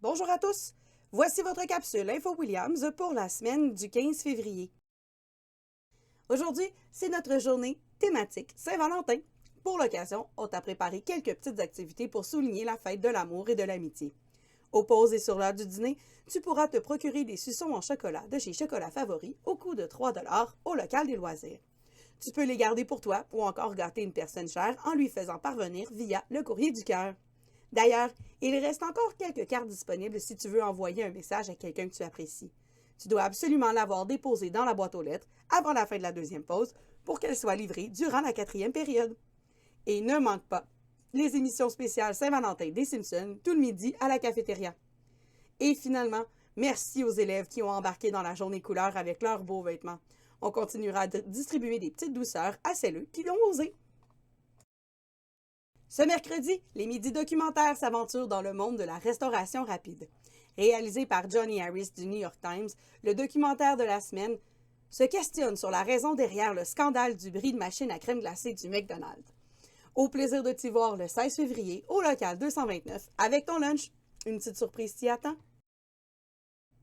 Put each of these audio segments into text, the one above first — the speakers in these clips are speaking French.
Bonjour à tous! Voici votre capsule Info Williams pour la semaine du 15 février. Aujourd'hui, c'est notre journée thématique Saint-Valentin. Pour l'occasion, on t'a préparé quelques petites activités pour souligner la fête de l'amour et de l'amitié. Aux pauses et sur l'heure du dîner, tu pourras te procurer des suçons en chocolat de chez Chocolat Favori au coût de 3 $ au local des loisirs. Tu peux les garder pour toi ou encore gâter une personne chère en lui faisant parvenir via le courrier du cœur. D'ailleurs, il reste encore quelques cartes disponibles si tu veux envoyer un message à quelqu'un que tu apprécies. Tu dois absolument l'avoir déposée dans la boîte aux lettres avant la fin de la deuxième pause pour qu'elle soit livrée durant la 4e période. Et ne manque pas les émissions spéciales Saint-Valentin des Simpsons tout le midi à la cafétéria. Et finalement, merci aux élèves qui ont embarqué dans la journée couleur avec leurs beaux vêtements. On continuera de distribuer des petites douceurs à celles qui l'ont osé. Ce mercredi, les midis documentaires s'aventurent dans le monde de la restauration rapide. Réalisé par Johnny Harris du New York Times, le documentaire de la semaine se questionne sur la raison derrière le scandale du bris de machine à crème glacée du McDonald's. Au plaisir de t'y voir le 16 février au local 229 avec ton lunch. Une petite surprise t'y attend?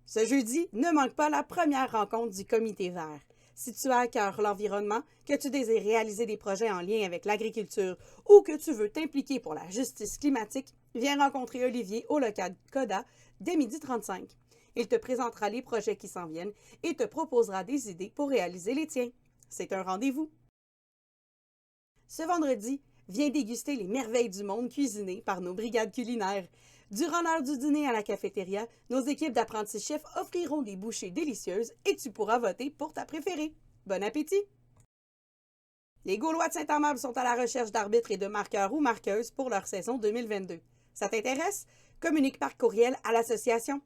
Ce jeudi, ne manque pas la première rencontre du Comité vert. Si tu as à cœur l'environnement, que tu désires réaliser des projets en lien avec l'agriculture ou que tu veux t'impliquer pour la justice climatique, viens rencontrer Olivier au local Coda dès 12h35. Il te présentera les projets qui s'en viennent et te proposera des idées pour réaliser les tiens. C'est un rendez-vous. Ce vendredi, viens déguster les merveilles du monde cuisinées par nos brigades culinaires. Durant l'heure du dîner à la cafétéria, nos équipes d'apprentis chefs offriront des bouchées délicieuses et tu pourras voter pour ta préférée. Bon appétit! Les Gaulois de Saint-Amable sont à la recherche d'arbitres et de marqueurs ou marqueuses pour leur saison 2022. Ça t'intéresse? Communique par courriel à l'association.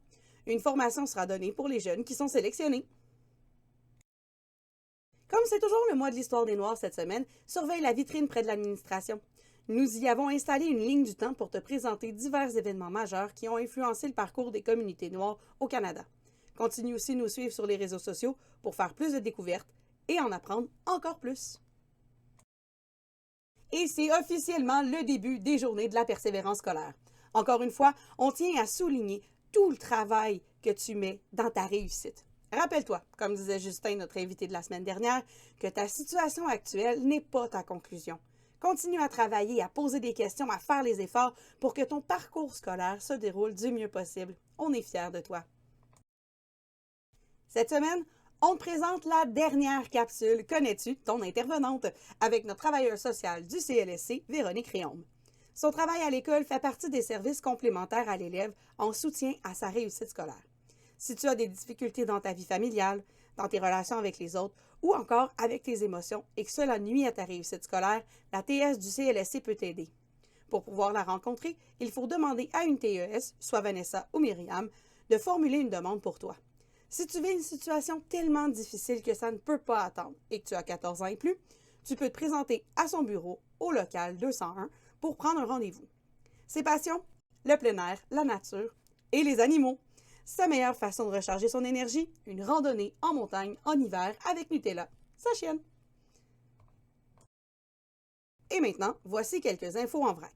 Une formation sera donnée pour les jeunes qui sont sélectionnés. Comme c'est toujours le mois de l'histoire des Noirs cette semaine, surveille la vitrine près de l'administration. Nous y avons installé une ligne du temps pour te présenter divers événements majeurs qui ont influencé le parcours des communautés noires au Canada. Continue aussi de nous suivre sur les réseaux sociaux pour faire plus de découvertes et en apprendre encore plus. Et c'est officiellement le début des journées de la persévérance scolaire. Encore une fois, on tient à souligner tout le travail que tu mets dans ta réussite. Rappelle-toi, comme disait Justin, notre invité de la semaine dernière, que ta situation actuelle n'est pas ta conclusion. Continue à travailler, à poser des questions, à faire les efforts pour que ton parcours scolaire se déroule du mieux possible. On est fiers de toi. Cette semaine, on te présente la dernière capsule Connais-tu ton intervenante avec notre travailleuse sociale du CLSC, Véronique Réaume. Son travail à l'école fait partie des services complémentaires à l'élève en soutien à sa réussite scolaire. Si tu as des difficultés dans ta vie familiale, dans tes relations avec les autres ou encore avec tes émotions et que cela nuit à ta réussite scolaire, la TS du CLSC peut t'aider. Pour pouvoir la rencontrer, il faut demander à une TES, soit Vanessa ou Myriam, de formuler une demande pour toi. Si tu vis une situation tellement difficile que ça ne peut pas attendre et que tu as 14 ans et plus, tu peux te présenter à son bureau au local 201 pour prendre un rendez-vous. Ses passions? Le plein air, la nature et les animaux. Sa meilleure façon de recharger son énergie, une randonnée en montagne en hiver avec Nutella, sa chienne. Et maintenant, voici quelques infos en vrac.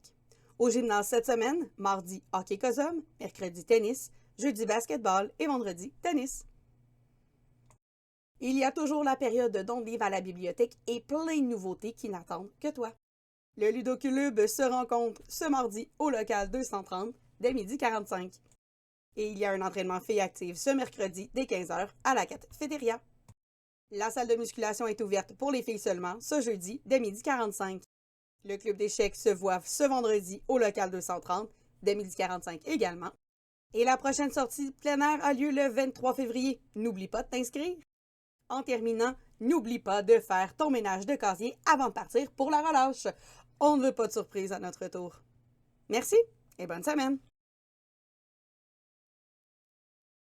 Au gymnase cette semaine, mardi, hockey cosum, mercredi, tennis, jeudi, basketball et vendredi, tennis. Il y a toujours la période de don de livres à la bibliothèque et plein de nouveautés qui n'attendent que toi. Le Ludoclub se rencontre ce mardi au local 230 dès 12h45. Et il y a un entraînement filles active ce mercredi dès 15h à la cafétéria. La salle de musculation est ouverte pour les filles seulement ce jeudi dès 12h45. Le club d'échecs se voit ce vendredi au local 230 dès 12h45 également. Et la prochaine sortie plein air a lieu le 23 février. N'oublie pas de t'inscrire. En terminant, n'oublie pas de faire ton ménage de casier avant de partir pour la relâche. On ne veut pas de surprise à notre retour. Merci et bonne semaine!